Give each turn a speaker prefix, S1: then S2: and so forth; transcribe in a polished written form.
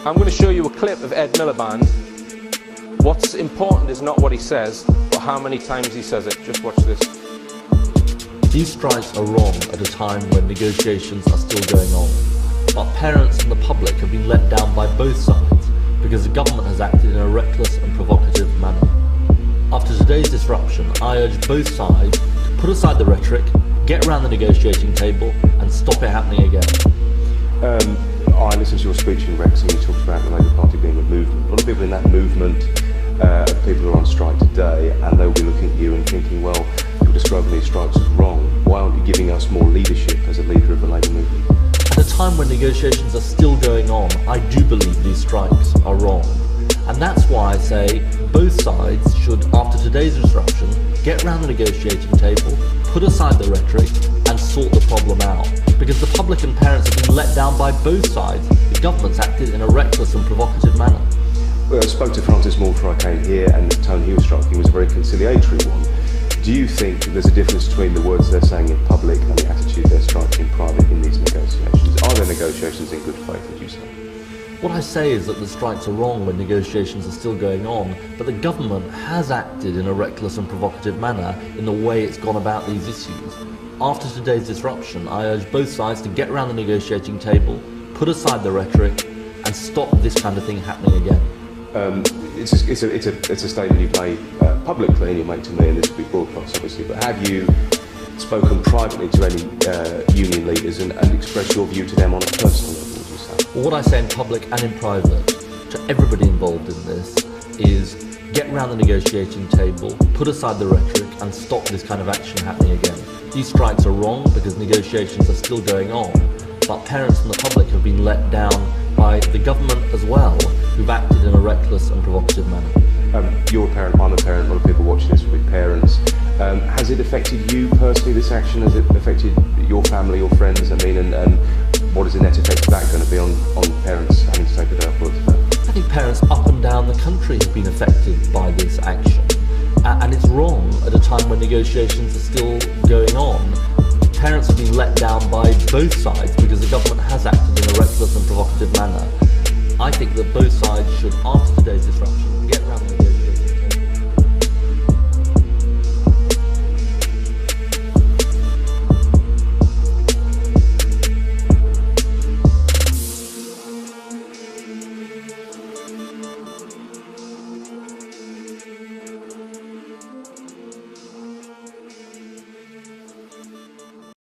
S1: I'm going to show you a clip of Ed Miliband. What's important is not what he says, but how many times he says it. Just watch this.
S2: These strikes are wrong at a time when negotiations are still going on. But parents and the public have been let down by both sides because the government has acted in a reckless and provocative manner. After today's disruption, I urge both sides to put aside the rhetoric, get around the negotiating table and stop it happening again.
S3: I listened to your speech in Wrexham. You talked about the Labour Party being a movement. A lot of people in that movement are people who are on strike today, and they'll be looking at you and thinking, well, you're describing these strikes as wrong. Why aren't you giving us more leadership as a leader of the Labour movement?
S2: At a time when negotiations are still going on, I do believe these strikes are wrong. And that's why I say both sides should, after today's disruption, get around the negotiating table, put aside the rhetoric and sort the problem out. Because the public and parents have been let down by both sides. The government's acted in a reckless and provocative manner.
S3: Well, I spoke to Francis Moore before I came here, and the tone he was striking was a very conciliatory one. Do you think there's a difference between the words they're saying in public and the attitude they're striking in private in these negotiations? Are there negotiations in good faith, would you say?
S2: What I say is that the strikes are wrong when negotiations are still going on, but the government has acted in a reckless and provocative manner in the way it's gone about these issues. After today's disruption, I urge both sides to get around the negotiating table, put aside the rhetoric, and stop this kind of thing happening again.
S3: It's a statement you've made publicly, and you make to me, and this will be broadcast obviously, but have you spoken privately to any union leaders and expressed your view to them on a personal level, would you say?
S2: Well, what I say in public and in private to everybody involved in this is get around the negotiating table, put aside the rhetoric and stop this kind of action happening again. These strikes are wrong because negotiations are still going on, but parents and the public have been let down by the government as well, who've acted in a reckless and provocative manner.
S3: You're a parent, I'm a parent, a lot of people watching this will be parents. Has it affected you personally, this action? Has it affected your family, your friends? I mean, and what is the net effect of that going to be on parents having to take a day off work today?
S2: I think parents up and down the country have been affected by this action. And it's wrong at a time when negotiations are still going on. Parents have been let down by both sides because the government has acted in a reckless and provocative manner. I think that both